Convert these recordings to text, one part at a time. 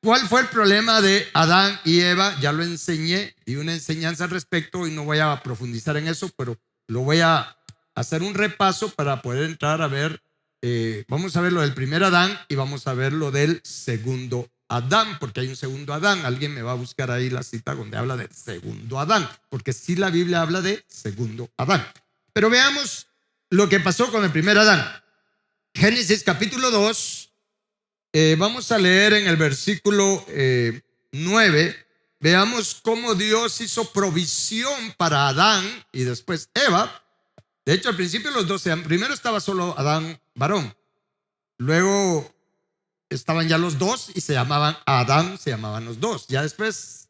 ¿Cuál fue el problema de Adán y Eva? Ya lo enseñé, di una enseñanza al respecto y no voy a profundizar en eso, pero lo voy a hacer un repaso para poder entrar a ver. Vamos a ver lo del primer Adán y vamos a ver lo del segundo Adán, porque hay un segundo Adán. Alguien me va a buscar ahí la cita donde habla del segundo Adán, porque sí la Biblia habla de segundo Adán. Pero veamos lo que pasó con el primer Adán. Génesis capítulo 2. Vamos a leer en el versículo 9. Veamos cómo Dios hizo provisión para Adán y después Eva. De hecho, al principio los dos, primero estaba solo Adán varón. Luego estaban ya los dos y se llamaban Adán, se llamaban los dos. Ya después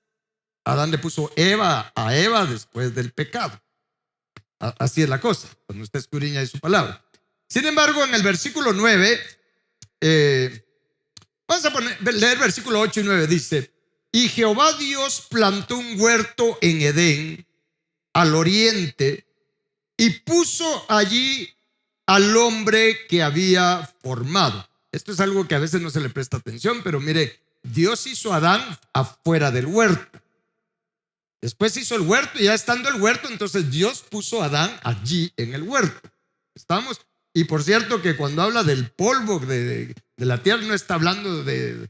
Adán le puso Eva a Eva después del pecado. Así es la cosa, cuando usted escudriña de su palabra. Sin embargo, en el versículo 9, vamos a leer versículo 8 y 9, dice: y Jehová Dios plantó un huerto en Edén, al oriente, y puso allí al hombre que había formado. Esto es algo que a veces no se le presta atención, pero mire, Dios hizo a Adán afuera del huerto. Después hizo el huerto y ya estando el huerto, entonces Dios puso a Adán allí en el huerto. ¿Estamos? Y por cierto que cuando habla del polvo de la tierra no está hablando de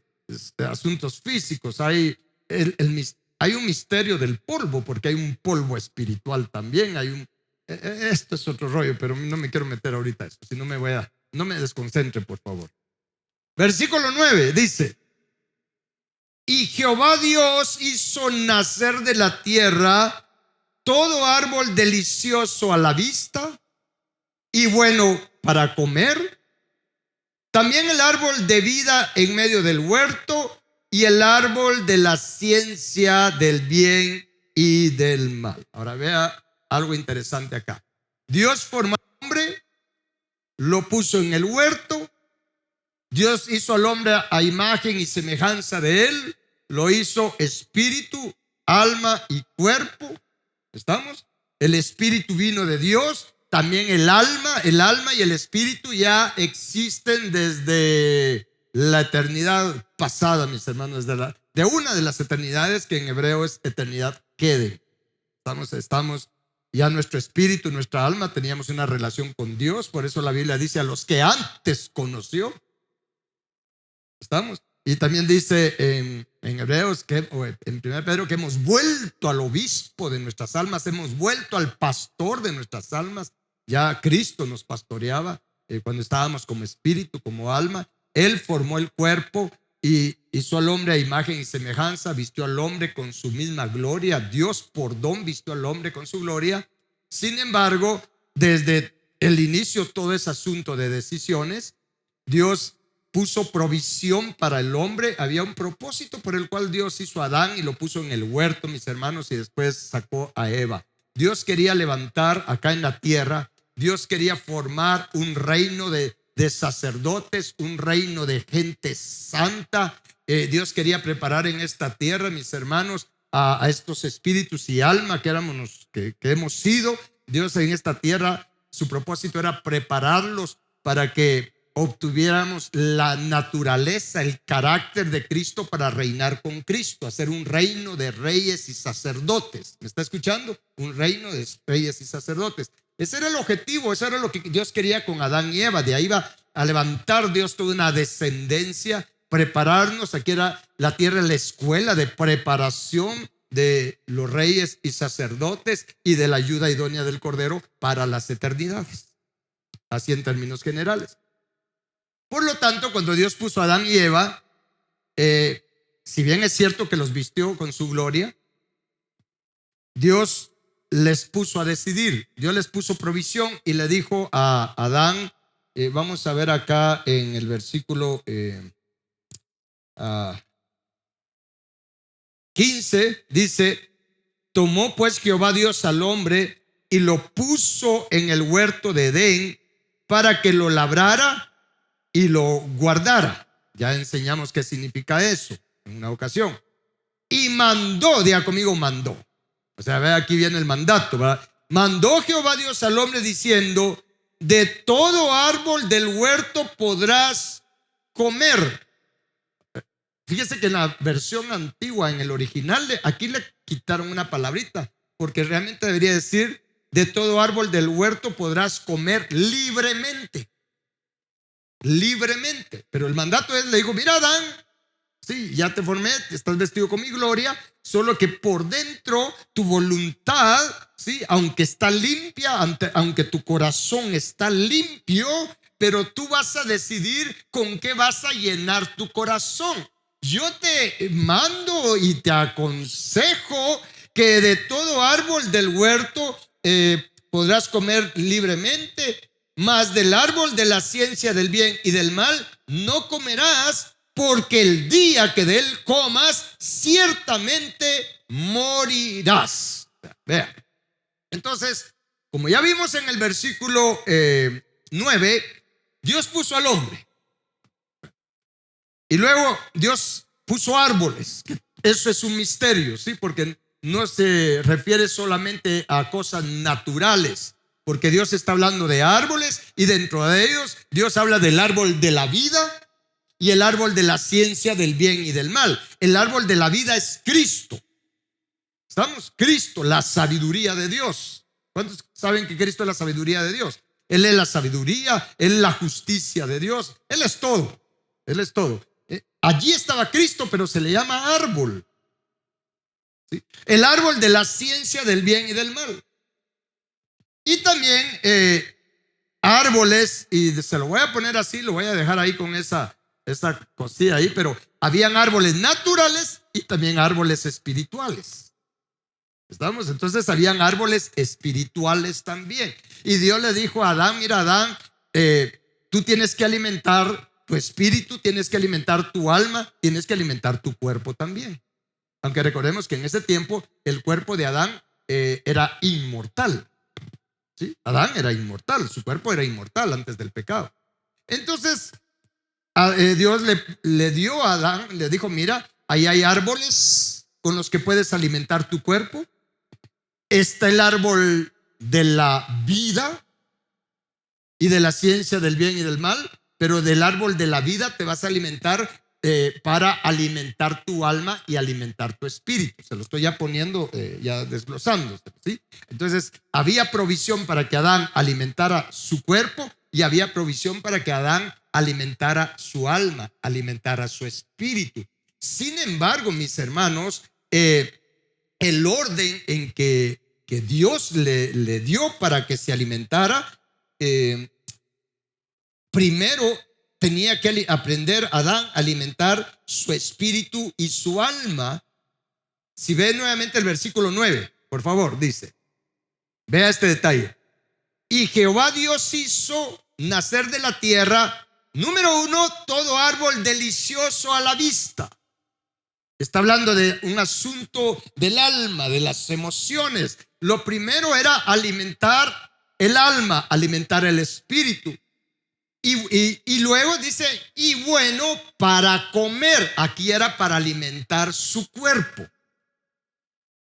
asuntos físicos. Hay un misterio del polvo, porque hay un polvo espiritual también. Esto es otro rollo, pero no me quiero meter ahorita a eso, si no no me desconcentre, por favor. Versículo 9 dice: y Jehová Dios hizo nacer de la tierra todo árbol delicioso a la vista y bueno para comer, también el árbol de vida en medio del huerto y el árbol de la ciencia del bien y del mal. Ahora vea algo interesante acá. Dios formó al hombre, lo puso en el huerto. Dios hizo al hombre a imagen y semejanza de él. Lo hizo espíritu, alma y cuerpo. ¿Estamos? El espíritu vino de Dios. También el alma y el espíritu ya existen desde la eternidad pasada, mis hermanos, de una de las eternidades que en hebreo es eternidad quede. Estamos ya nuestro espíritu, nuestra alma, teníamos una relación con Dios. Por eso la Biblia dice: a los que antes conoció. ¿Estamos? Y también dice en Hebreos, en 1 Pedro, que hemos vuelto al obispo de nuestras almas, hemos vuelto al pastor de nuestras almas. Ya Cristo nos pastoreaba cuando estábamos como espíritu, como alma. Él formó el cuerpo y hizo al hombre a imagen y semejanza, vistió al hombre con su misma gloria. Dios por don vistió al hombre con su gloria. Sin embargo, desde el inicio, todo ese asunto de decisiones, Dios puso provisión para el hombre. Había un propósito por el cual Dios hizo a Adán y lo puso en el huerto, mis hermanos, y después sacó a Eva. Dios quería levantar acá en la tierra, Dios quería formar un reino de sacerdotes, un reino de gente santa. Dios quería preparar en esta tierra, mis hermanos, a estos espíritus y alma que hemos sido. Dios en esta tierra, su propósito era prepararlos para que obtuviéramos la naturaleza, el carácter de Cristo para reinar con Cristo, hacer un reino de reyes y sacerdotes. ¿Me está escuchando? Un reino de reyes y sacerdotes. Ese era el objetivo, eso era lo que Dios quería con Adán y Eva. De ahí va a levantar Dios toda una descendencia, prepararnos. Aquí era la tierra, la escuela de preparación de los reyes y sacerdotes y de la ayuda idónea del Cordero para las eternidades. Así en términos generales. Por lo tanto, cuando Dios puso a Adán y Eva, si bien es cierto que los vistió con su gloria, Dios les puso a decidir. Dios les puso provisión y le dijo a Adán, vamos a ver acá en el versículo 15, dice: tomó pues Jehová Dios al hombre y lo puso en el huerto de Edén para que lo labrara y lo guardara. Ya enseñamos qué significa eso en una ocasión. Y mandó, diga conmigo, mandó. O sea, ve, aquí viene el mandato, ¿verdad? Mandó Jehová Dios al hombre diciendo: de todo árbol del huerto podrás comer. Fíjese que en la versión antigua, en el original, aquí le quitaron una palabrita, porque realmente debería decir: de todo árbol del huerto podrás comer libremente. Libremente. Pero el mandato es, le dijo: mira, Adán, sí, ya te formé, estás vestido con mi gloria, solo que por dentro tu voluntad, sí, aunque está limpia, aunque tu corazón está limpio, pero tú vas a decidir con qué vas a llenar tu corazón. Yo te mando y te aconsejo que de todo árbol del huerto podrás comer libremente, mas del árbol de la ciencia del bien y del mal no comerás, porque el día que de él comas, ciertamente morirás. Vean. Entonces, como ya vimos en el versículo 9, Dios puso al hombre. Y luego Dios puso árboles. Eso es un misterio, ¿sí? Porque no se refiere solamente a cosas naturales, porque Dios está hablando de árboles, y dentro de ellos Dios habla del árbol de la vida y el árbol de la ciencia del bien y del mal. El árbol de la vida es Cristo. ¿Estamos? Cristo, la sabiduría de Dios. ¿Cuántos saben que Cristo es la sabiduría de Dios? Él es la sabiduría, Él es la justicia de Dios. Él es todo. Él es todo. Allí estaba Cristo, pero se le llama árbol. ¿Sí? El árbol de la ciencia del bien y del mal. Y también árboles, y se lo voy a poner así, lo voy a dejar ahí con esa cosilla ahí, pero habían árboles naturales y también árboles espirituales. ¿Estamos? Entonces habían árboles espirituales también. Y Dios le dijo a Adán: mira, Adán, tú tienes que alimentar tu espíritu, tienes que alimentar tu alma, tienes que alimentar tu cuerpo también. Aunque recordemos que en ese tiempo el cuerpo de Adán era inmortal. ¿Sí? Adán era inmortal, su cuerpo era inmortal antes del pecado. Entonces Dios le dio a Adán, le dijo: mira, ahí hay árboles con los que puedes alimentar tu cuerpo. Está el árbol de la vida y de la ciencia del bien y del mal, pero del árbol de la vida te vas a alimentar para alimentar tu alma y alimentar tu espíritu. Se lo estoy ya poniendo, ya desglosando, ¿sí? Entonces había provisión para que Adán alimentara su cuerpo, y había provisión para que Adán alimentara su alma, alimentara su espíritu. Sin embargo, mis hermanos, el orden en que Dios le dio para que se alimentara, primero tenía que aprender Adán a alimentar su espíritu y su alma. Si ve nuevamente el versículo 9, por favor, dice, vea este detalle: y Jehová Dios hizo nacer de la tierra, número 1, todo árbol delicioso a la vista. Está hablando de un asunto del alma, de las emociones. Lo primero era alimentar el alma, alimentar el espíritu. Y luego dice: y bueno para comer. Aquí era para alimentar su cuerpo,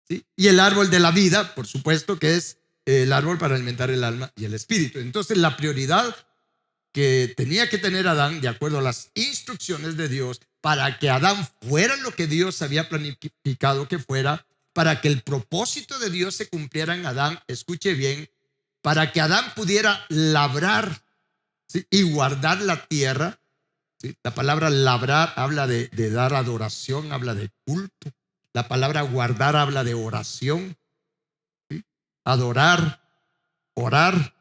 ¿sí? Y el árbol de la vida, por supuesto, que es el árbol para alimentar el alma y el espíritu. Entonces la prioridad que tenía que tener Adán, de acuerdo a las instrucciones de Dios, para que Adán fuera lo que Dios había planificado que fuera, para que el propósito de Dios se cumpliera en Adán, escuche bien, para que Adán pudiera labrar, ¿sí? Y guardar la tierra, ¿sí? La palabra labrar habla de dar adoración, habla de culto. La palabra guardar habla de oración, ¿sí? Adorar, orar,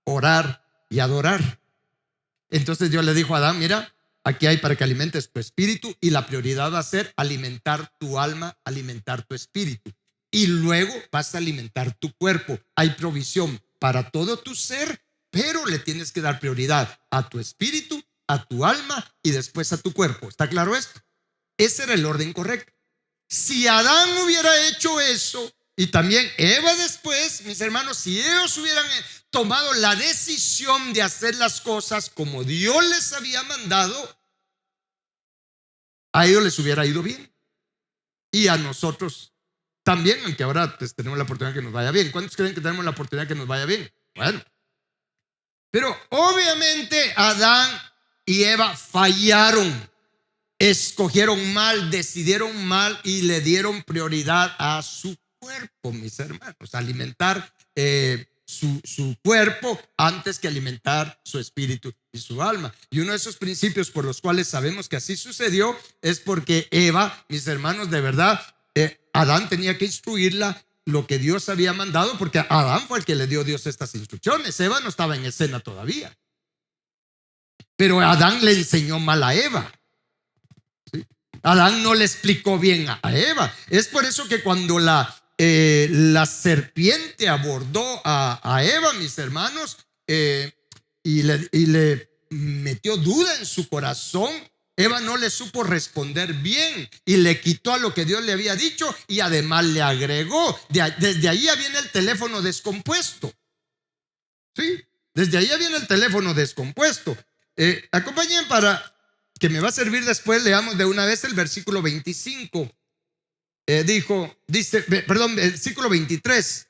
orar y adorar. Entonces Dios le dijo a Adán: mira, aquí hay para que alimentes tu espíritu, y la prioridad va a ser alimentar tu alma, alimentar tu espíritu, y luego vas a alimentar tu cuerpo. Hay provisión para todo tu ser, pero le tienes que dar prioridad a tu espíritu, a tu alma y después a tu cuerpo. ¿Está claro esto? Ese era el orden correcto. Si Adán hubiera hecho eso, y también Eva después, mis hermanos, si ellos hubieran tomado la decisión de hacer las cosas como Dios les había mandado, a ellos les hubiera ido bien, y a nosotros también, aunque ahora pues tenemos la oportunidad que nos vaya bien. ¿Cuántos creen que tenemos la oportunidad que nos vaya bien? Bueno, pero obviamente Adán y Eva fallaron escogieron mal, decidieron mal y le dieron prioridad a su cuerpo, mis hermanos, alimentar su cuerpo antes que alimentar su espíritu y su alma. Y uno de esos principios por los cuales sabemos que así sucedió es porque Eva, mis hermanos, de verdad, Adán tenía que instruirla lo que Dios había mandado, porque Adán fue el que le dio Dios estas instrucciones. Eva no estaba en escena todavía, pero Adán le enseñó mal a Eva. ¿Sí? Adán no le explicó bien a Eva. Es por eso que cuando la serpiente abordó a Eva, mis hermanos, y le metió duda en su corazón, Eva no le supo responder bien y le quitó a lo que Dios le había dicho y además le agregó. Desde ahí viene el teléfono descompuesto. ¿Sí? Desde ahí viene el teléfono descompuesto. Acompáñenme para que me va a servir después. Leamos de una vez el versículo 25. Versículo 23.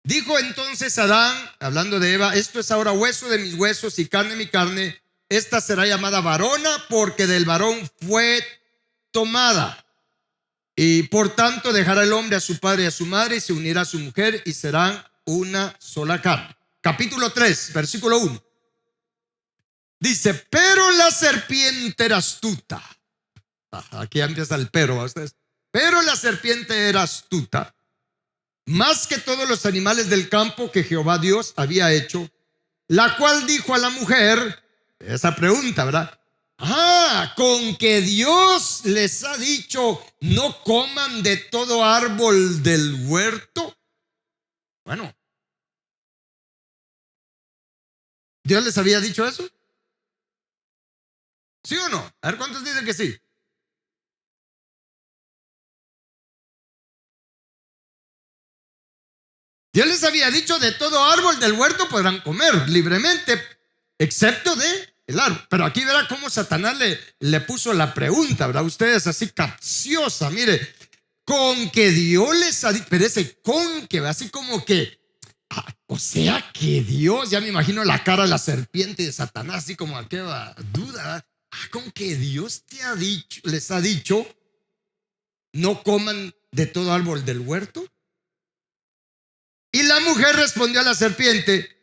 Dijo entonces Adán, hablando de Eva: esto es ahora hueso de mis huesos y carne de mi carne. Esta será llamada varona porque del varón fue tomada. Y por tanto dejará el hombre a su padre y a su madre y se unirá a su mujer y serán una sola carne. Capítulo 3, versículo 1. Dice: pero la serpiente era astuta. Aquí empieza el pero a ustedes. Pero la serpiente era astuta, más que todos los animales del campo que Jehová Dios había hecho, la cual dijo a la mujer, esa pregunta, ¿verdad? Con que Dios les ha dicho: no coman de todo árbol del huerto. Bueno, ¿Dios les había dicho eso? ¿Sí o no? A ver, ¿cuántos dicen que sí? Dios les había dicho: de todo árbol del huerto podrán comer libremente, excepto de el árbol. Pero aquí verá cómo Satanás le puso la pregunta, ¿verdad? Ustedes así capciosa, mire, con que Dios les ha dicho, pero ese con que, así como que, o sea que Dios, ya me imagino la cara de la serpiente y de Satanás, así como aquella duda, con que Dios les ha dicho, no coman de todo árbol del huerto. Y la mujer respondió a la serpiente: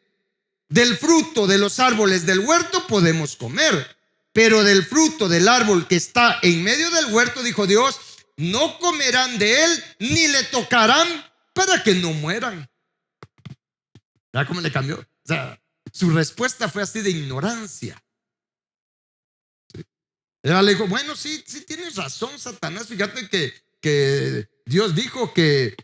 del fruto de los árboles del huerto podemos comer, pero del fruto del árbol que está en medio del huerto, dijo Dios, no comerán de él ni le tocarán para que no mueran. ¿Verdad cómo le cambió? O sea, su respuesta fue así de ignorancia. ¿Sí? Ella le dijo: bueno, sí tienes razón, Satanás. Fíjate que Dios dijo que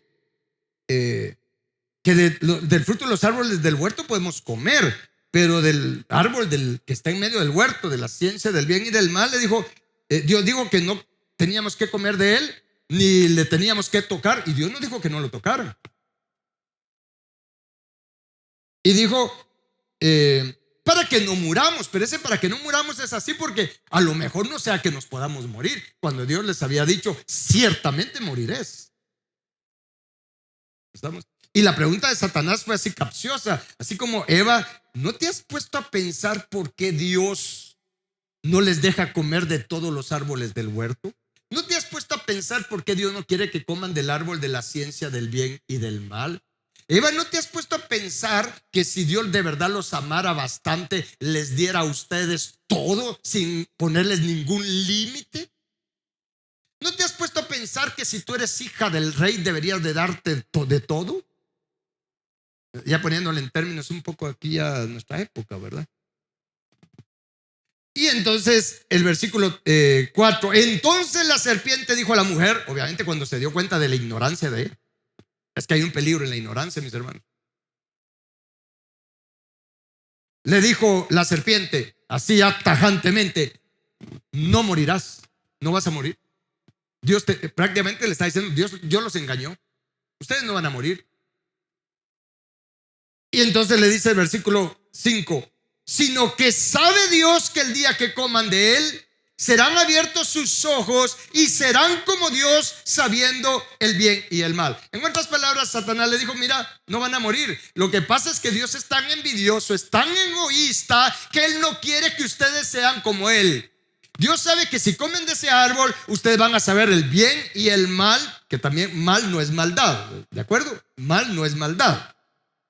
del fruto de los árboles del huerto podemos comer, pero del árbol que está en medio del huerto, de la ciencia del bien y del mal, le dijo, Dios dijo que no teníamos que comer de él, ni le teníamos que tocar, y Dios nos dijo que no lo tocaran. Y dijo, para que no muramos, pero ese para que no muramos es así porque a lo mejor no sea que nos podamos morir, cuando Dios les había dicho, ciertamente moriréis. ¿Estamos? Y la pregunta de Satanás fue así capciosa, así como: Eva, ¿no te has puesto a pensar por qué Dios no les deja comer de todos los árboles del huerto? ¿No te has puesto a pensar por qué Dios no quiere que coman del árbol de la ciencia del bien y del mal? Eva, ¿no te has puesto a pensar que si Dios de verdad los amara bastante, les diera a ustedes todo sin ponerles ningún límite? ¿No te has puesto a pensar que si tú eres hija del rey deberías de darte de todo? Ya poniéndole en términos un poco aquí a nuestra época, ¿verdad? Y entonces el versículo 4, entonces la serpiente dijo a la mujer, obviamente cuando se dio cuenta de la ignorancia de él, es que hay un peligro en la ignorancia, mis hermanos. Le dijo la serpiente así tajantemente: no morirás, no vas a morir. Dios prácticamente le está diciendo: Dios los engañó, ustedes no van a morir. Y entonces le dice el versículo 5, sino que sabe Dios que el día que coman de él, serán abiertos sus ojos y serán como Dios, sabiendo el bien y el mal. En otras palabras, Satanás le dijo: mira, no van a morir. Lo que pasa es que Dios es tan envidioso, es tan egoísta, que él no quiere que ustedes sean como él. Dios sabe que si comen de ese árbol, ustedes van a saber el bien y el mal, que también mal no es maldad, ¿de acuerdo? Mal no es maldad.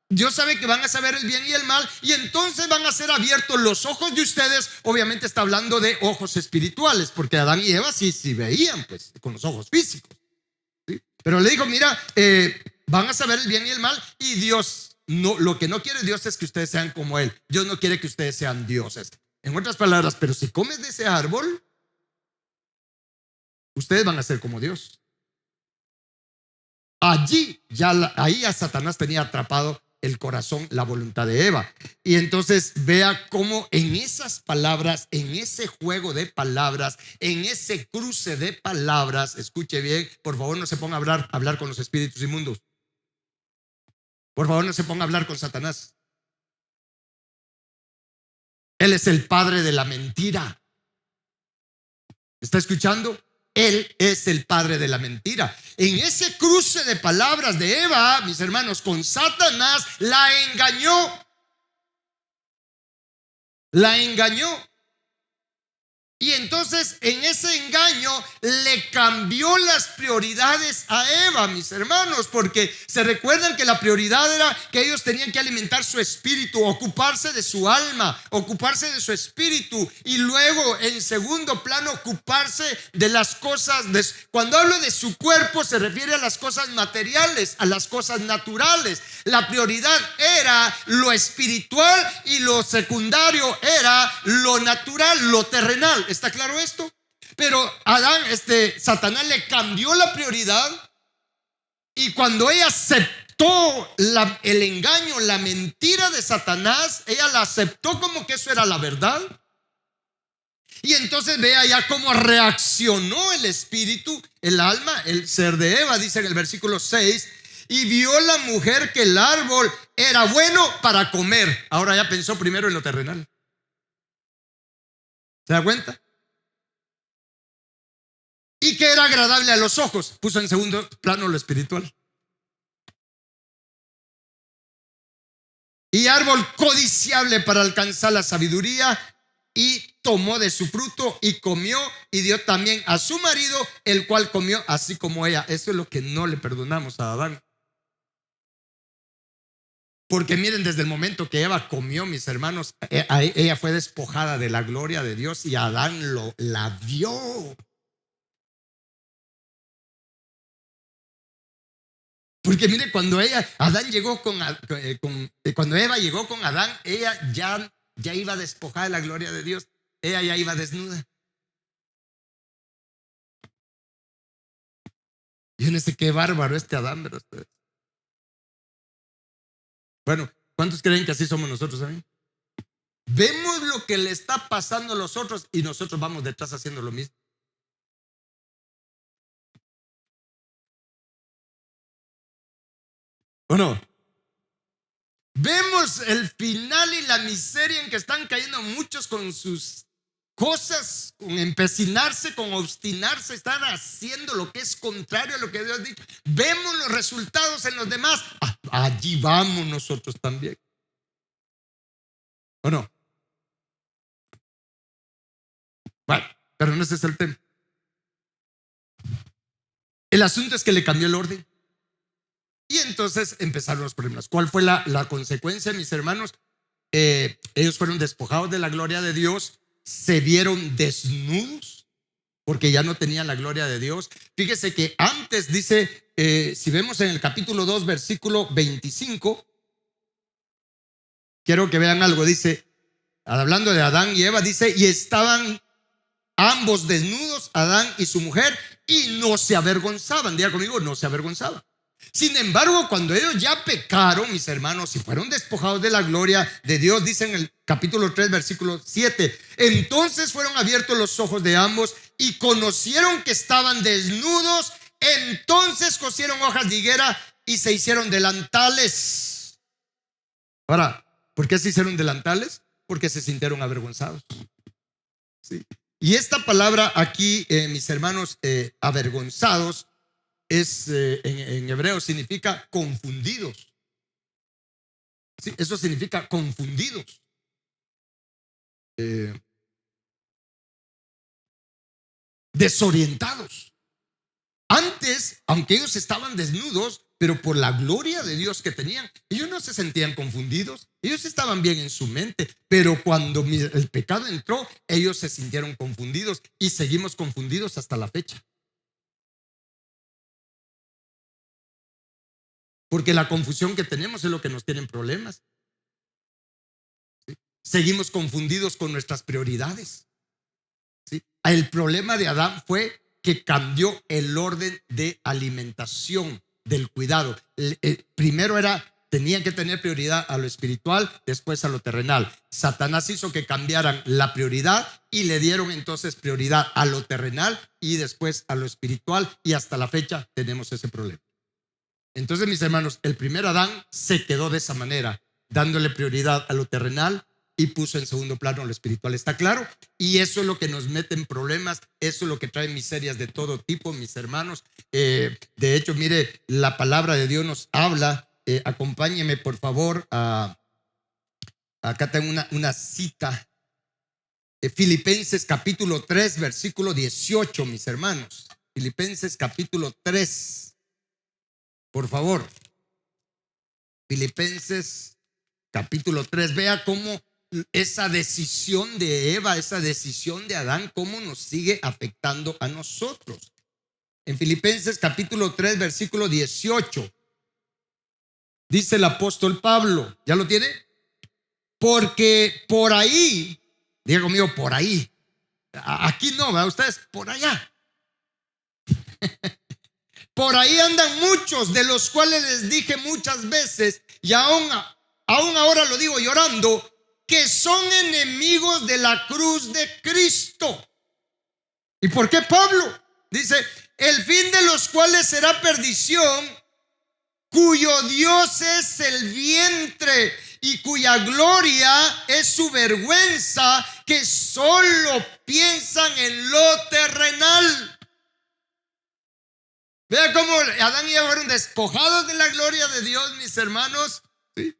Dios sabe que van a saber el bien y el mal, y entonces van a ser abiertos los ojos de ustedes. Obviamente está hablando de ojos espirituales, porque Adán y Eva sí veían, pues, con los ojos físicos, ¿sí? Pero le dijo, mira, van a saber el bien y el mal, y Dios, no, lo que no quiere Dios es que ustedes sean como Él. Dios no quiere que ustedes sean dioses. En otras palabras, pero si comes de ese árbol, ustedes van a ser como Dios. Allí, ahí a Satanás tenía atrapado el corazón, la voluntad de Eva. Y entonces vea cómo en esas palabras, en ese juego de palabras, en ese cruce de palabras, escuche bien, por favor no se ponga a hablar con los espíritus inmundos. Por favor no se ponga a hablar con Satanás. Él es el padre de la mentira. ¿Está escuchando? Él es el padre de la mentira. En ese cruce de palabras de Eva, mis hermanos, con Satanás, la engañó. La engañó. Y entonces en ese engaño le cambió las prioridades a Eva, mis hermanos, porque se recuerdan que la prioridad era que ellos tenían que alimentar su espíritu, ocuparse de su alma, ocuparse de su espíritu, y luego en segundo plano ocuparse de las cosas. Cuando hablo de su cuerpo se refiere a las cosas materiales, a las cosas naturales. La prioridad era lo espiritual y lo secundario era lo natural, lo terrenal. ¿Está claro esto? Pero Satanás le cambió la prioridad, y cuando ella aceptó el engaño, la mentira de Satanás, ella la aceptó como que eso era la verdad. Y entonces vea ya cómo reaccionó el espíritu, el alma, el ser de Eva. Dice en el versículo 6: y vio la mujer que el árbol era bueno para comer. Ahora ya pensó primero en lo terrenal. ¿Se da cuenta? Y que era agradable a los ojos. Puso en segundo plano lo espiritual. Y árbol codiciable para alcanzar la sabiduría. Y tomó de su fruto y comió, y dio también a su marido, el cual comió así como ella. Eso es lo que no le perdonamos a Adán. Porque miren, desde el momento que Eva comió, mis hermanos, ella fue despojada de la gloria de Dios, y Adán la vio. Porque mire, cuando cuando Eva llegó con Adán, ella ya iba despojada de la gloria de Dios. Ella ya iba desnuda. Yo no sé qué bárbaro este Adán, ¿verdad? Bueno, ¿cuántos creen que así somos nosotros también? Vemos lo que le está pasando a los otros y nosotros vamos detrás haciendo lo mismo. ¿O no? Vemos el final y la miseria en que están cayendo muchos con sus cosas, con empecinarse, con obstinarse, están haciendo lo que es contrario a lo que Dios ha dicho. Vemos los resultados en los demás. Allí vamos nosotros también. ¿O no? Bueno, pero no ese es el tema. El asunto es que le cambió el orden. Y entonces empezaron los problemas. ¿Cuál fue la consecuencia, mis hermanos? Ellos fueron despojados de la gloria de Dios, se vieron desnudos porque ya no tenían la gloria de Dios. Fíjese que antes dice, si vemos en el capítulo 2, versículo 25, quiero que vean algo. Dice, hablando de Adán y Eva, dice, y estaban ambos desnudos, Adán y su mujer, y no se avergonzaban. Diga conmigo, no se avergonzaban. Sin embargo, cuando ellos ya pecaron, mis hermanos, y fueron despojados de la gloria de Dios, dice en el capítulo 3, versículo 7, entonces fueron abiertos los ojos de ambos y conocieron que estaban desnudos. Entonces cosieron hojas de higuera y se hicieron delantales. Ahora, ¿por qué se hicieron delantales? Porque se sintieron avergonzados. ¿Sí? Y esta palabra aquí, mis hermanos, avergonzados, en hebreo significa confundidos. Sí, eso significa confundidos. desorientados. Antes, aunque ellos estaban desnudos, pero por la gloria de Dios que tenían, ellos no se sentían confundidos. Ellos estaban bien en su mente, pero cuando el pecado entró, ellos se sintieron confundidos y seguimos confundidos hasta la fecha. Porque la confusión que tenemos es lo que nos tiene en problemas. ¿Sí? Seguimos confundidos con nuestras prioridades. ¿Sí? El problema de Adán fue que cambió el orden de alimentación, del cuidado. Primero tenían que tener prioridad a lo espiritual, después a lo terrenal. Satanás hizo que cambiaran la prioridad y le dieron entonces prioridad a lo terrenal y después a lo espiritual, y hasta la fecha tenemos ese problema. Entonces, mis hermanos, el primer Adán se quedó de esa manera, dándole prioridad a lo terrenal y puso en segundo plano lo espiritual. ¿Está claro? Y eso es lo que nos mete en problemas, eso es lo que trae miserias de todo tipo, mis hermanos. De hecho, mire, la palabra de Dios nos habla. Acompáñeme, por favor. Acá tengo una cita. Filipenses capítulo 3, versículo 18, mis hermanos. Filipenses capítulo 3. Por favor. Filipenses capítulo 3. Vea cómo esa decisión de Eva, esa decisión de Adán, cómo nos sigue afectando a nosotros. En Filipenses capítulo 3, versículo 18, dice el apóstol Pablo, ¿ya lo tiene? Porque por ahí, diga conmigo, por ahí. Aquí no, ¿verdad? Ustedes por allá. Por ahí andan muchos, de los cuales les dije muchas veces, y aún ahora lo digo llorando, que son enemigos de la cruz de Cristo. ¿Y por qué Pablo? Dice, el fin de los cuales será perdición, cuyo Dios es el vientre y cuya gloria es su vergüenza, que solo piensan en lo terrenal. Vea cómo Adán y Eva fueron despojados de la gloria de Dios, mis hermanos. ¿Sí?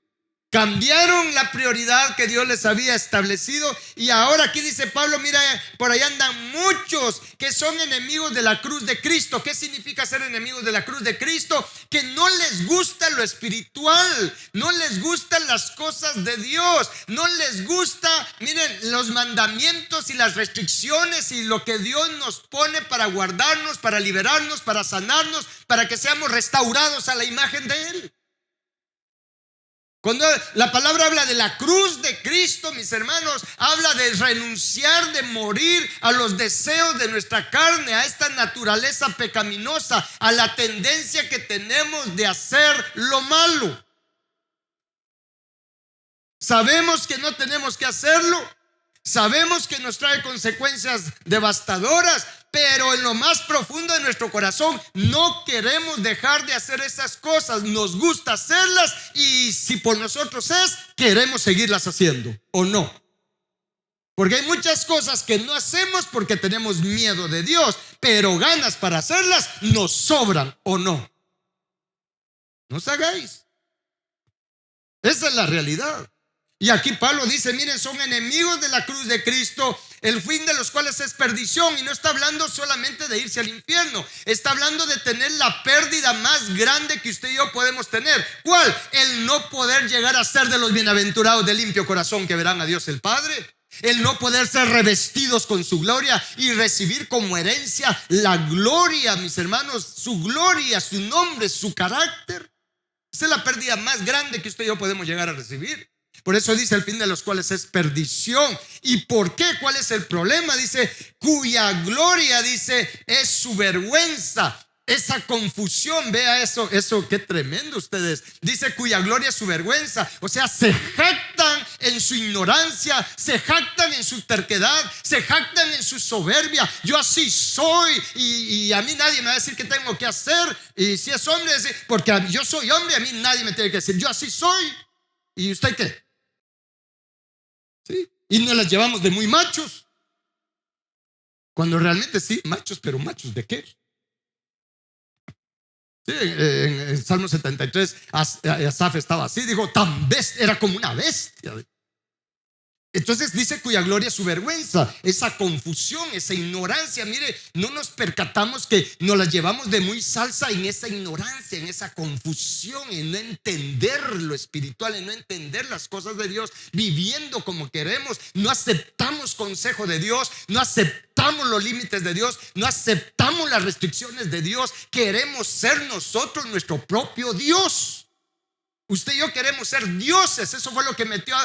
Cambiaron la prioridad que Dios les había establecido. Y ahora aquí dice Pablo, mira, por ahí andan muchos que son enemigos de la cruz de Cristo. ¿Qué significa ser enemigos de la cruz de Cristo? Que no les gusta lo espiritual, no les gustan las cosas de Dios, no les gusta, miren, los mandamientos y las restricciones y lo que Dios nos pone para guardarnos, para liberarnos, para sanarnos, para que seamos restaurados a la imagen de Él. Cuando la palabra habla de la cruz de Cristo, mis hermanos, habla de renunciar, de morir a los deseos de nuestra carne, a esta naturaleza pecaminosa, a la tendencia que tenemos de hacer lo malo. Sabemos que no tenemos que hacerlo, sabemos que nos trae consecuencias devastadoras, pero en lo más profundo de nuestro corazón no queremos dejar de hacer esas cosas. Nos gusta hacerlas y si por nosotros es, queremos seguirlas haciendo o no. Porque hay muchas cosas que no hacemos porque tenemos miedo de Dios, pero ganas para hacerlas nos sobran o no. No os hagáis. Esa es la realidad. Y aquí Pablo dice, miren, son enemigos de la cruz de Cristo, el fin de los cuales es perdición. Y no está hablando solamente de irse al infierno, está hablando de tener la pérdida más grande que usted y yo podemos tener. ¿Cuál? El no poder llegar a ser de los bienaventurados de limpio corazón que verán a Dios el Padre. El no poder ser revestidos con su gloria y recibir como herencia la gloria, mis hermanos, su gloria, su nombre, su carácter. Esa es la pérdida más grande que usted y yo podemos llegar a recibir. Por eso dice el fin de los cuales es perdición. ¿Y por qué? ¿Cuál es el problema? Dice, cuya gloria, dice, es su vergüenza. Esa confusión, vea eso, qué tremendo ustedes. Dice cuya gloria es su vergüenza. O sea, se jactan en su ignorancia, se jactan en su terquedad, se jactan en su soberbia. Yo así soy y a mí nadie me va a decir qué tengo que hacer. Y si es hombre, porque yo soy hombre, a mí nadie me tiene que decir, yo así soy. ¿Y usted qué? ¿Sí? Y nos las llevamos de muy machos, cuando realmente sí, machos, pero machos ¿de qué? Sí, en Salmo 73 Asaf estaba así, dijo, tan bestia, era como una bestia. Entonces dice cuya gloria es su vergüenza, esa confusión, esa ignorancia. Mire, no nos percatamos que nos las llevamos de muy salsa en esa ignorancia, en esa confusión, en no entender lo espiritual, en no entender las cosas de Dios, viviendo como queremos. No aceptamos consejo de Dios, no aceptamos los límites de Dios, no aceptamos las restricciones de Dios. Queremos ser nosotros nuestro propio Dios. Usted y yo queremos ser dioses. Eso fue lo que metió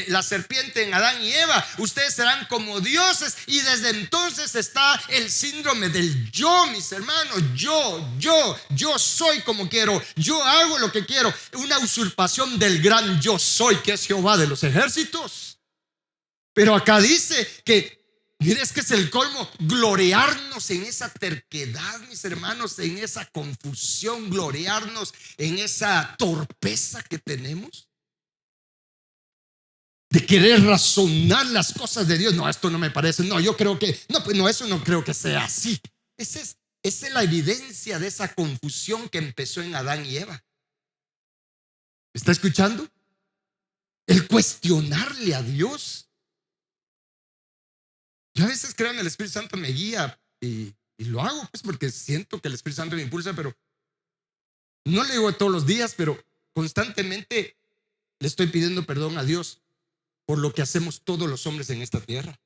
la serpiente en Adán y Eva. Ustedes serán como dioses. Y desde entonces está el síndrome del yo, mis hermanos. Yo soy como quiero. Yo hago lo que quiero. Una usurpación del gran yo soy, que es Jehová de los ejércitos. Pero acá dice que, mire, es que es el colmo, gloriarnos en esa terquedad, mis hermanos, en esa confusión, gloriarnos en esa torpeza que tenemos de querer razonar las cosas de Dios. No, esto no me parece, no, yo creo que, no, pues no, eso no creo que sea así. Esa es la evidencia de esa confusión que empezó en Adán y Eva. ¿Está escuchando? El cuestionarle a Dios. Yo a veces, créanme, el Espíritu Santo me guía y lo hago pues porque siento que el Espíritu Santo me impulsa, pero no le digo todos los días, pero constantemente le estoy pidiendo perdón a Dios por lo que hacemos todos los hombres en esta tierra.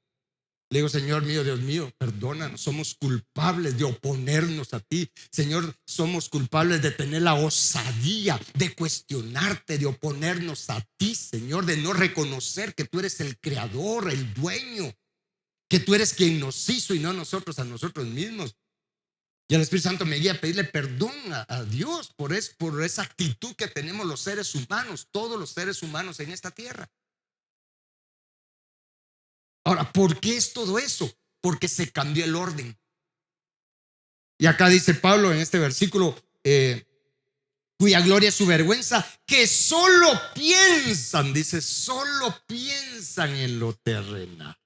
Le digo, Señor mío, Dios mío, perdónanos, somos culpables de oponernos a ti. Señor, somos culpables de tener la osadía de cuestionarte, de oponernos a ti, Señor, de no reconocer que tú eres el creador, el dueño, que tú eres quien nos hizo y no nosotros a nosotros mismos. Y el Espíritu Santo me guía a pedirle perdón a Dios por esa actitud que tenemos los seres humanos, todos los seres humanos en esta tierra. Ahora, ¿por qué es todo eso? Porque se cambió el orden. Y acá dice Pablo en este versículo, cuya gloria es su vergüenza, que solo piensan, dice, solo piensan en lo terrenal.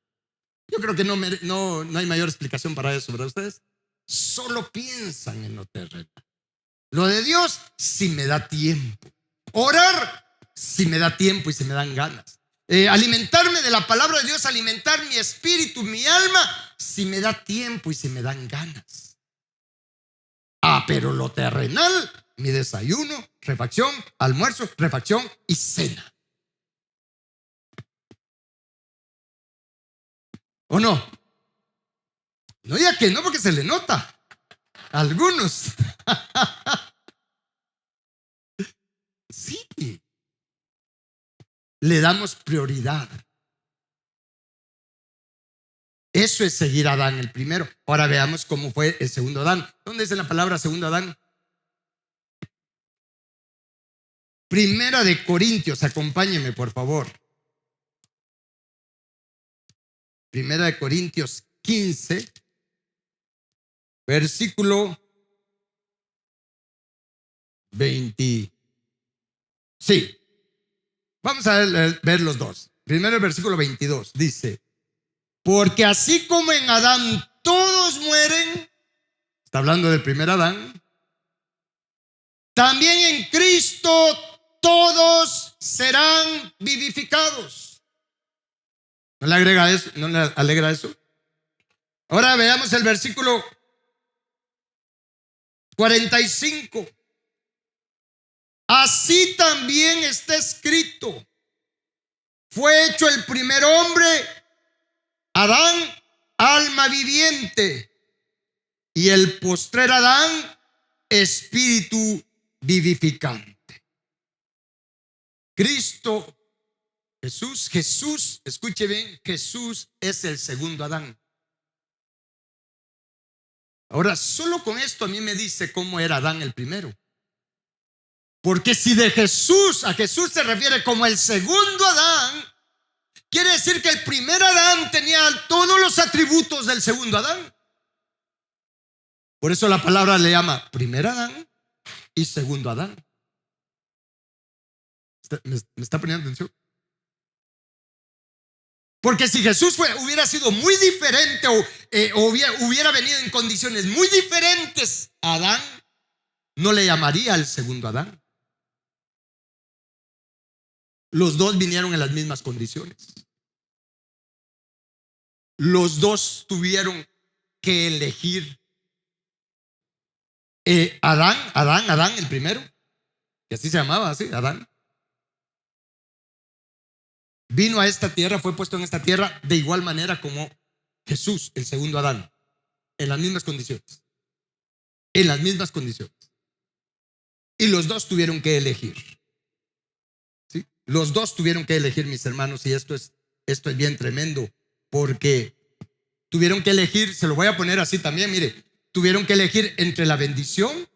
Yo creo que no hay mayor explicación para eso, ¿verdad ustedes? Solo piensan en lo terrenal. Lo de Dios, si me da tiempo. Orar, si me da tiempo y si me dan ganas. Alimentarme de la palabra de Dios, alimentar mi espíritu, mi alma, si me da tiempo y si me dan ganas. Pero lo terrenal, mi desayuno, refacción, almuerzo, refacción y cena. ¿O no? No diga que no, porque se le nota. Algunos. Sí. Le damos prioridad. Eso es seguir a Adán el primero. Ahora veamos cómo fue el segundo Adán. ¿Dónde dice la palabra segundo Adán? Primera de Corintios, acompáñeme por favor. Primera de Corintios 15, versículo 20. Sí, vamos a ver los dos. Primero el versículo 22 dice, porque así como en Adán todos mueren, está hablando del primer Adán, también en Cristo todos serán vivificados. ¿No le agrega eso? ¿No le alegra eso? Ahora veamos el versículo 45. Así también está escrito: fue hecho el primer hombre, Adán, alma viviente, y el postrer Adán, espíritu vivificante. Cristo, Jesús, escuche bien, Jesús es el segundo Adán. Ahora, solo con esto a mí me dice cómo era Adán el primero. Porque si a Jesús se refiere como el segundo Adán, quiere decir que el primer Adán tenía todos los atributos del segundo Adán. Por eso la palabra le llama primer Adán y segundo Adán. ¿Me está poniendo atención? Porque si Jesús hubiera sido muy diferente o hubiera venido en condiciones muy diferentes a Adán, no le llamaría el segundo Adán. Los dos vinieron en las mismas condiciones. los dos tuvieron que elegir. Adán, el primero, que así se llamaba, así, Adán, vino a esta tierra, fue puesto en esta tierra de igual manera como Jesús, el segundo Adán, en las mismas condiciones. En las mismas condiciones. Y los dos tuvieron que elegir. ¿Sí? Los dos tuvieron que elegir, mis hermanos, y esto es bien tremendo, porque tuvieron que elegir, se lo voy a poner así también, mire, tuvieron que elegir entre la bendición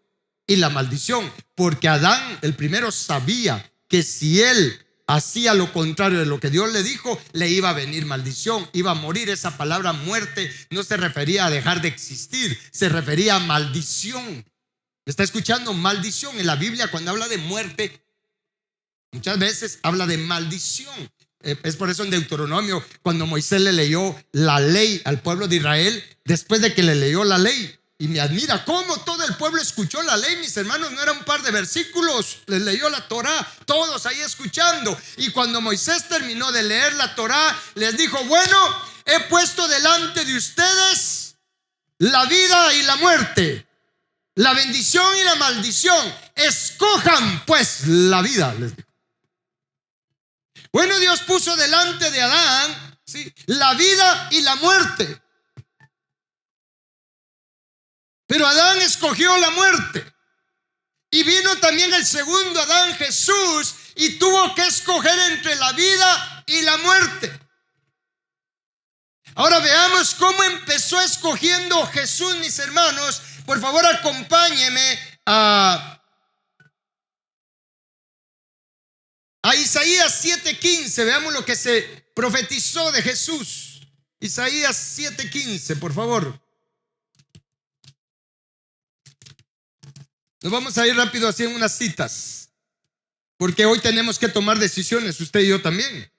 y la maldición, porque Adán, el primero, sabía que si él hacía lo contrario de lo que Dios le dijo, le iba a venir maldición, iba a morir. Esa palabra muerte no se refería a dejar de existir, se refería a maldición. ¿Me está escuchando? Maldición. En la Biblia, cuando habla de muerte, muchas veces habla de maldición. Es por eso en Deuteronomio, cuando Moisés le leyó la ley al pueblo de Israel, después de que le leyó la ley, y me admira cómo todo el pueblo escuchó la ley, mis hermanos, no era un par de versículos, les leyó la Torá, todos ahí escuchando. Y cuando Moisés terminó de leer la Torá, les dijo: bueno, he puesto delante de ustedes la vida y la muerte, la bendición y la maldición. Escojan pues la vida, les dijo. Bueno, Dios puso delante de Adán, ¿sí?, la vida y la muerte. Pero Adán escogió la muerte. Y vino también el segundo Adán, Jesús, y tuvo que escoger entre la vida y la muerte. Ahora veamos cómo empezó escogiendo Jesús, mis hermanos. Por favor, acompáñeme a Isaías 7:15. Veamos lo que se profetizó de Jesús. Isaías 7:15, por favor. Nos vamos a ir rápido así en unas citas, porque hoy tenemos que tomar decisiones, usted y yo también.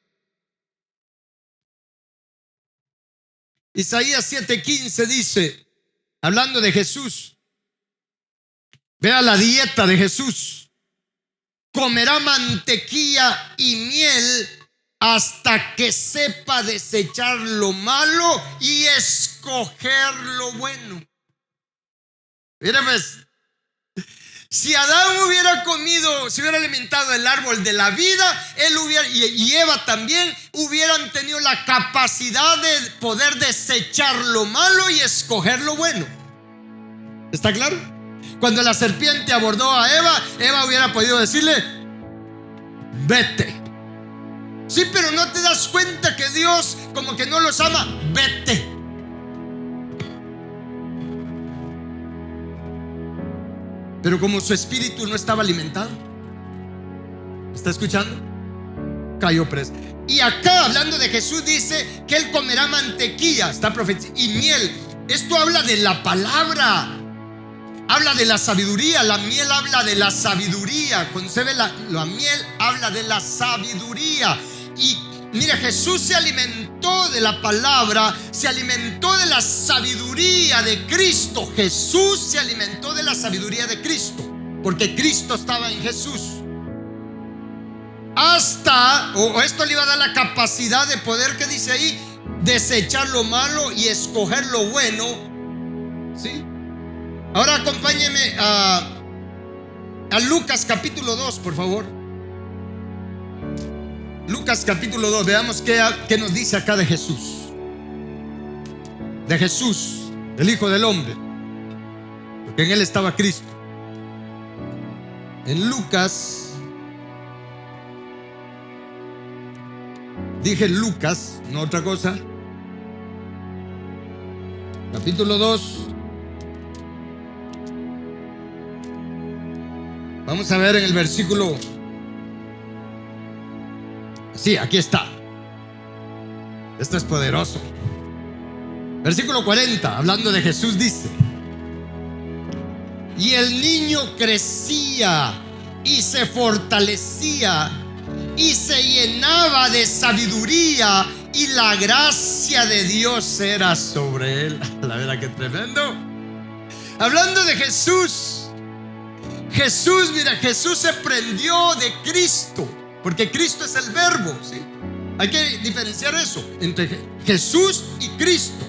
Isaías 7:15 dice, hablando de Jesús, vea la dieta de Jesús: comerá mantequilla y miel hasta que sepa desechar lo malo y escoger lo bueno. Mira pues, si Adán hubiera comido, si hubiera alimentado el árbol de la vida, él hubiera, y Eva también, hubieran tenido la capacidad de poder desechar lo malo y escoger lo bueno. ¿Está claro? Cuando la serpiente abordó a Eva, Eva hubiera podido decirle: vete. Sí, pero no te das cuenta que Dios como que no los ama. Vete. Pero como su espíritu no estaba alimentado, ¿está escuchando? Cayó preso. Y acá, hablando de Jesús, dice que él comerá mantequilla, está profetizando, y miel. Esto habla de la palabra, habla de la sabiduría. La miel habla de la sabiduría. Cuando se ve la miel, habla de la sabiduría. Y mira, Jesús se alimentó de la palabra, se alimentó de la sabiduría de Cristo. Jesús se alimentó de la sabiduría de Cristo, porque Cristo estaba en Jesús. Esto le iba a dar la capacidad de poder, ¿qué dice ahí? Desechar lo malo y escoger lo bueno. ¿Sí? Ahora acompáñeme a Lucas capítulo 2, por favor. Lucas capítulo 2, veamos qué nos dice acá de Jesús. De Jesús, el Hijo del Hombre, porque en él estaba Cristo. En Lucas, dije Lucas, no otra cosa. Capítulo 2. Vamos a ver en el versículo. Sí, aquí está. Esto es poderoso. Versículo 40, hablando de Jesús, dice: y el niño crecía y se fortalecía y se llenaba de sabiduría, y la gracia de Dios era sobre él. La verdad que tremendo. Hablando de Jesús, mira, Jesús se prendió de Cristo, porque Cristo es el verbo, ¿sí? Hay que diferenciar eso entre Jesús y Cristo.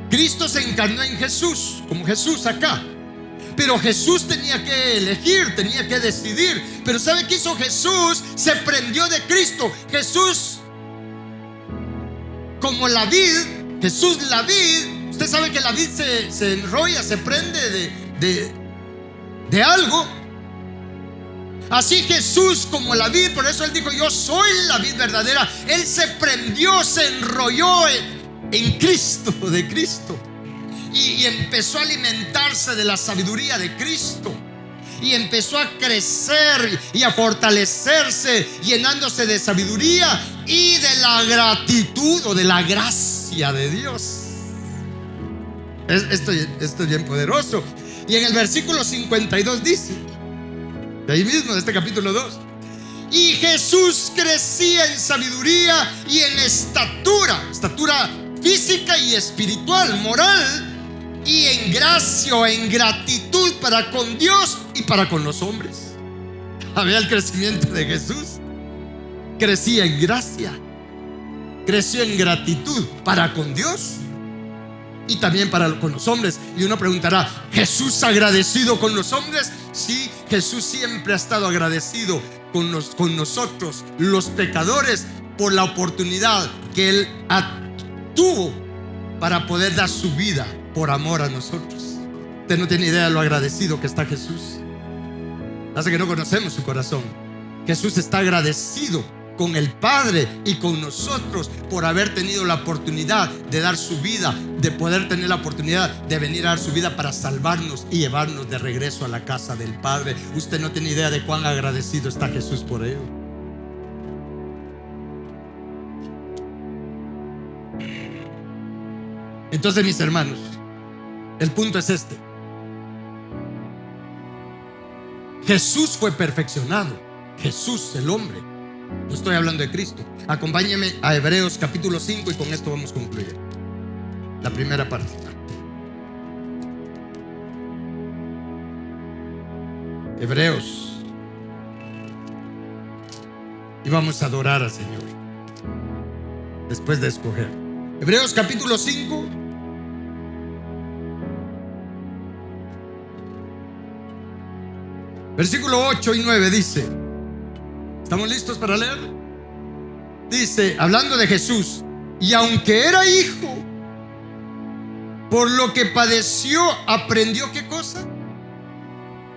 Cristo se encarnó en Jesús, como Jesús acá. Pero Jesús tenía que elegir, tenía que decidir. Pero ¿sabe qué hizo Jesús? Se prendió de Cristo. Jesús, como la vid, Jesús la vid. Usted sabe que la vid se enrolla, se prende de algo. Así Jesús como la vid, por eso Él dijo: yo soy la vid verdadera. Él se prendió, se enrolló en Cristo, de Cristo. Y empezó a alimentarse de la sabiduría de Cristo. Y empezó a crecer y a fortalecerse, llenándose de sabiduría y de la gratitud o de la gracia de Dios. Esto es bien poderoso. Y en el versículo 52 dice, de ahí mismo, de este capítulo 2: y Jesús crecía en sabiduría y en estatura física y espiritual, moral, y en gracia o en gratitud para con Dios y para con los hombres. Había el crecimiento de Jesús. Crecía en gracia, creció en gratitud para con Dios y también con los hombres. Y uno preguntará: ¿Jesús agradecido con los hombres? Sí, Jesús siempre ha estado agradecido con nosotros, los pecadores, por la oportunidad que Él tuvo para poder dar su vida por amor a nosotros. Usted no tiene idea de lo agradecido que está Jesús. Hace que no conocemos su corazón. Jesús está agradecido con el Padre y con nosotros por haber tenido la oportunidad de dar su vida, de poder tener la oportunidad de venir a dar su vida para salvarnos y llevarnos de regreso a la casa del Padre. Usted no tiene idea de cuán agradecido está Jesús por ello. Entonces, mis hermanos, el punto es este: Jesús fue perfeccionado. Jesús, el hombre. No estoy hablando de Cristo. Acompáñenme a Hebreos capítulo 5 y con esto vamos a concluir la primera parte. Hebreos. Y vamos a adorar al Señor después de escoger. Hebreos capítulo 5. Versículo 8 y 9 dice: ¿estamos listos para leer? Dice, hablando de Jesús: y aunque era hijo, por lo que padeció, aprendió ¿qué cosa?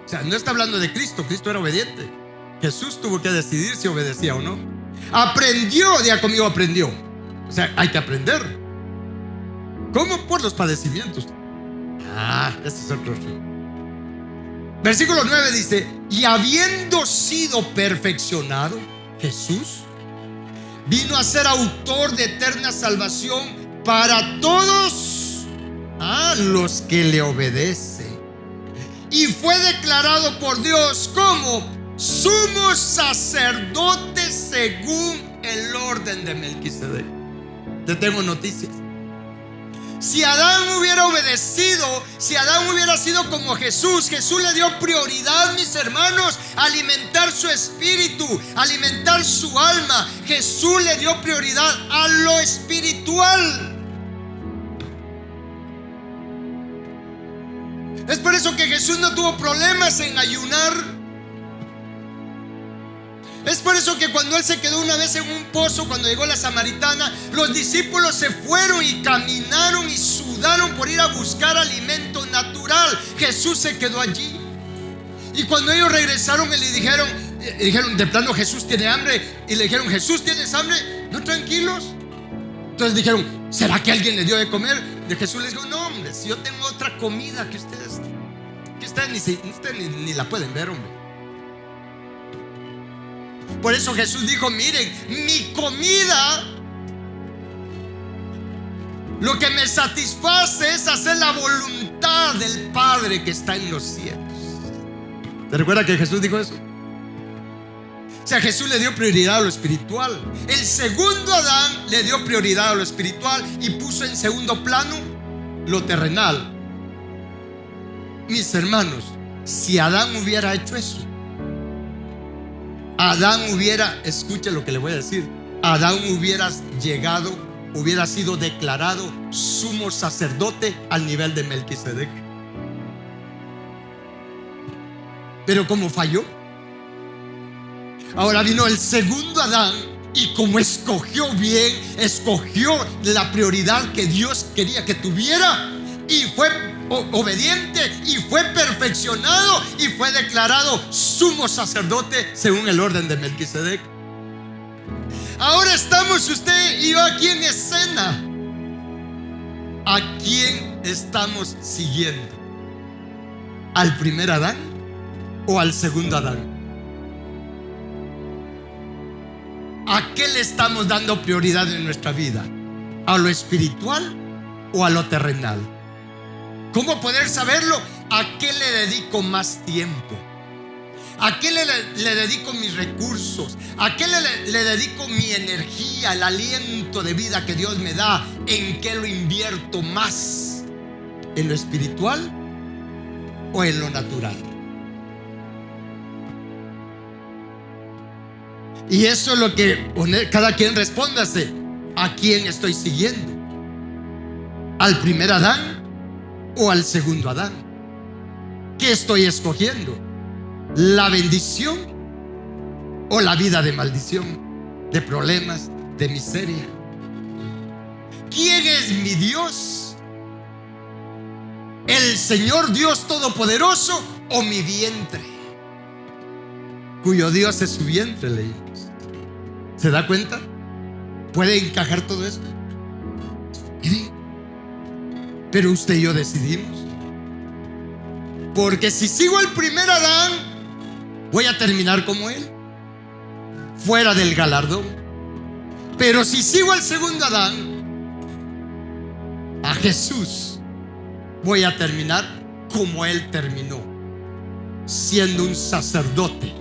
O sea, no está hablando de Cristo. Cristo era obediente. Jesús tuvo que decidir si obedecía o no. Aprendió, diga conmigo, aprendió. O sea, hay que aprender. ¿Cómo? Por los padecimientos. Este es otro. Versículo 9 dice: y habiendo sido perfeccionado, Jesús vino a ser autor de eterna salvación para todos los que le obedecen. Y fue declarado por Dios como sumo sacerdote según el orden de Melquisedec. Te tengo noticias. Si Adán hubiera obedecido, si Adán hubiera sido como Jesús, Jesús le dio prioridad, mis hermanos, a alimentar su espíritu, alimentar su alma. Jesús le dio prioridad a lo espiritual. Es por eso que Jesús no tuvo problemas en ayunar. Es por eso que cuando Él se quedó una vez en un pozo, cuando llegó la samaritana, los discípulos se fueron y caminaron y sudaron por ir a buscar alimento natural. Jesús se quedó allí. Y cuando ellos regresaron y le dijeron de plano: Jesús tiene hambre. Y le dijeron: Jesús, ¿tienes hambre? No, tranquilos. Entonces dijeron: ¿será que alguien le dio de comer? De Jesús les dijo: no, hombre, si yo tengo otra comida que ustedes ni la pueden ver, hombre. Por eso Jesús dijo: miren, mi comida, lo que me satisface es hacer la voluntad del Padre que está en los cielos. ¿Te recuerdas que Jesús dijo eso? O sea, Jesús le dio prioridad a lo espiritual. El segundo Adán le dio prioridad a lo espiritual y puso en segundo plano lo terrenal. Mis hermanos, si Adán hubiera hecho eso, Adán hubiera, escuche lo que le voy a decir, Adán hubiera sido declarado sumo sacerdote al nivel de Melquisedec. Pero como falló, ahora vino el segundo Adán, y como escogió bien, escogió la prioridad que Dios quería que tuviera, y fue obediente, y fue perfeccionado, y fue declarado sumo sacerdote según el orden de Melquisedec. Ahora estamos usted y yo aquí en escena. ¿A quién estamos siguiendo? ¿Al primer Adán o al segundo Adán? ¿A qué le estamos dando prioridad en nuestra vida? ¿A lo espiritual o a lo terrenal? ¿Cómo poder saberlo? ¿A qué le dedico más tiempo? ¿A qué le dedico mis recursos? ¿A qué le dedico mi energía, el aliento de vida que Dios me da? ¿En qué lo invierto más? ¿En lo espiritual o en lo natural? Y eso es lo que cada quien respóndase. ¿A quién estoy siguiendo? ¿Al primer Adán o al segundo Adán? ¿Qué estoy escogiendo? ¿La bendición o la vida de maldición, de problemas, de miseria? ¿Quién es mi Dios? ¿El Señor Dios Todopoderoso o mi vientre, cuyo Dios es su vientre? Leímos. ¿Se da cuenta? ¿Puede encajar todo esto? Miren, pero usted y yo decidimos. Porque si sigo al primer Adán, voy a terminar como él, fuera del galardón. Pero si sigo al segundo Adán, a Jesús, voy a terminar como él terminó, siendo un sacerdote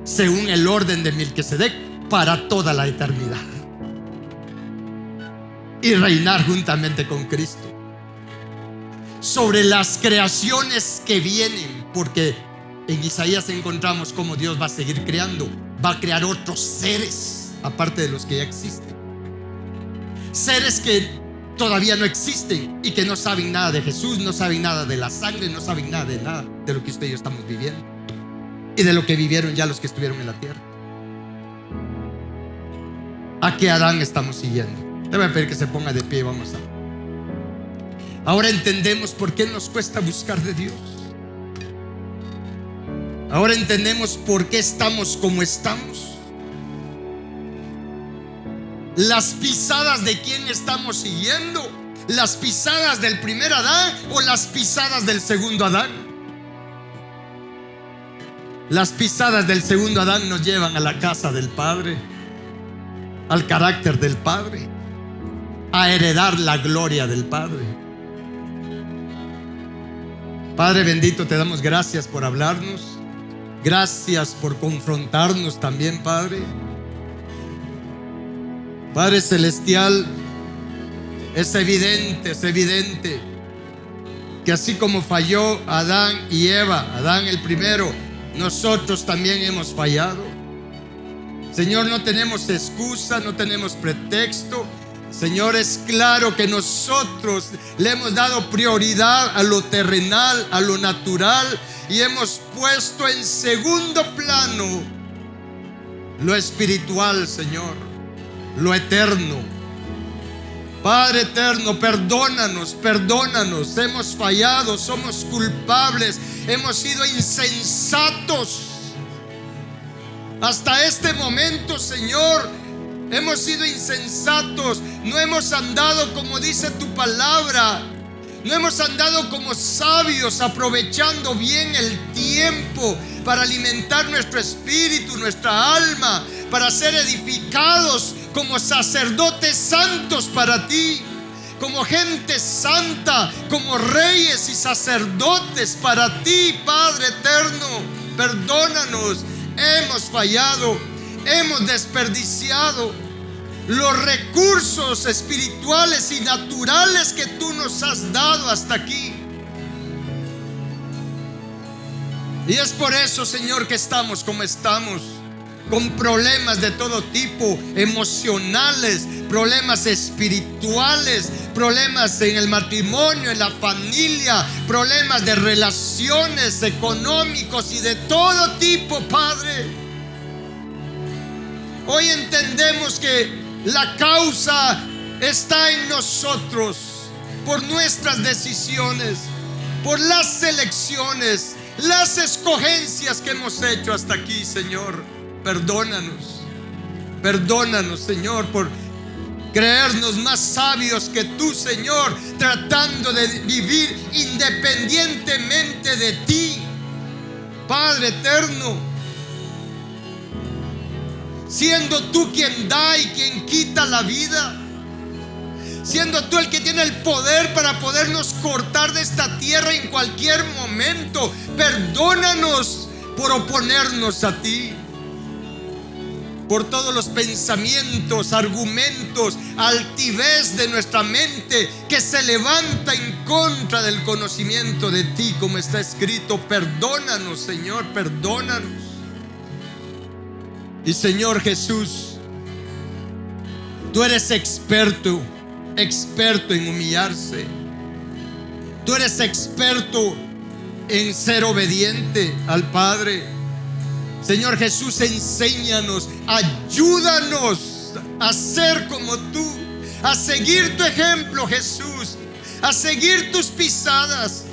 según el orden de Melquisedec para toda la eternidad, y reinar juntamente con Cristo sobre las creaciones que vienen, porque en Isaías encontramos cómo Dios va a seguir creando. Va a crear otros seres aparte de los que ya existen, seres que todavía no existen y que no saben nada de Jesús, no saben nada de la sangre, no saben nada de lo que usted y yo estamos viviendo y de lo que vivieron ya los que estuvieron en la tierra. ¿A qué Adán estamos siguiendo? Le voy a pedir que se ponga de pie y vamos a... Ahora entendemos por qué nos cuesta buscar de Dios. Ahora entendemos por qué estamos como estamos. Las pisadas de quién estamos siguiendo. Las pisadas del primer Adán o las pisadas del segundo Adán. Las pisadas del segundo Adán nos llevan a la casa del Padre, al carácter del Padre, a heredar la gloria del Padre. Padre bendito, te damos gracias por hablarnos. Gracias por confrontarnos también, Padre. Padre celestial, es evidente que así como falló Adán y Eva, Adán el primero, nosotros también hemos fallado. Señor, no tenemos excusa, no tenemos pretexto. Señor, es claro que nosotros le hemos dado prioridad a lo terrenal, a lo natural, y hemos puesto en segundo plano lo espiritual, Señor, lo eterno. Padre eterno, perdónanos, hemos fallado, somos culpables, hemos sido insensatos. Hasta este momento, Señor, hemos sido insensatos. No hemos andado como dice tu palabra. No hemos andado como sabios, aprovechando bien el tiempo para alimentar nuestro espíritu, nuestra alma, para ser edificados como sacerdotes santos para ti, como gente santa, como reyes y sacerdotes para ti, Padre eterno. Perdónanos, hemos fallado, hemos desperdiciado los recursos espirituales y naturales que tú nos has dado hasta aquí. Y es por eso, Señor, que estamos como estamos, con problemas de todo tipo, emocionales, problemas espirituales, problemas en el matrimonio, en la familia, problemas de relaciones económicos y de todo tipo, Padre. Hoy entendemos que la causa está en nosotros, por nuestras decisiones, por las elecciones, las escogencias que hemos hecho hasta aquí, Señor. Perdónanos, perdónanos, Señor, por creernos más sabios que tú, Señor, tratando de vivir independientemente de ti, Padre eterno, siendo tú quien da y quien quita la vida, siendo tú el que tiene el poder para podernos cortar de esta tierra en cualquier momento. Perdónanos por oponernos a ti, por todos los pensamientos, argumentos, altivez de nuestra mente que se levanta en contra del conocimiento de ti, como está escrito. Perdónanos, Señor, perdónanos. Y Señor Jesús, tú eres experto en humillarse. Tú eres experto en ser obediente al Padre. Señor Jesús, enséñanos, ayúdanos a ser como tú, a seguir tu ejemplo, Jesús, a seguir tus pisadas,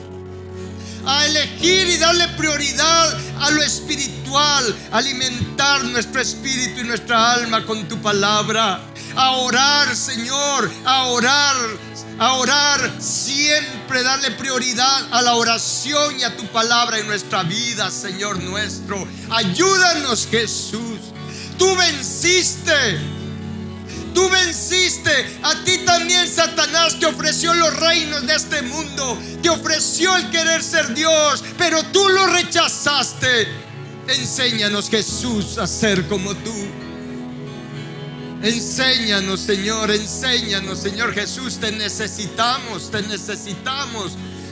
a elegir y darle prioridad a lo espiritual, alimentar nuestro espíritu y nuestra alma con tu palabra, a orar, Señor, a orar siempre, darle prioridad a la oración y a tu palabra en nuestra vida, Señor nuestro. Ayúdanos, Jesús. Tú venciste. Tú venciste. A ti también Satanás te ofreció los reinos de este mundo, te ofreció el querer ser Dios, pero tú lo rechazaste. Enséñanos, Jesús, a ser como tú. Enséñanos, Señor, Jesús, te necesitamos,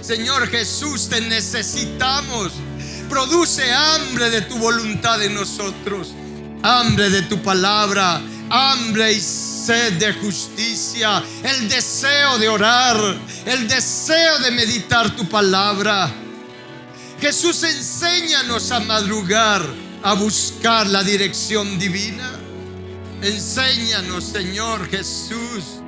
Señor Jesús, te necesitamos. Produce hambre de tu voluntad en nosotros, hambre de tu palabra, hambre y sed de justicia, el deseo de orar, el deseo de meditar tu palabra. Jesús, enséñanos a madrugar, a buscar la dirección divina. Enséñanos, Señor Jesús,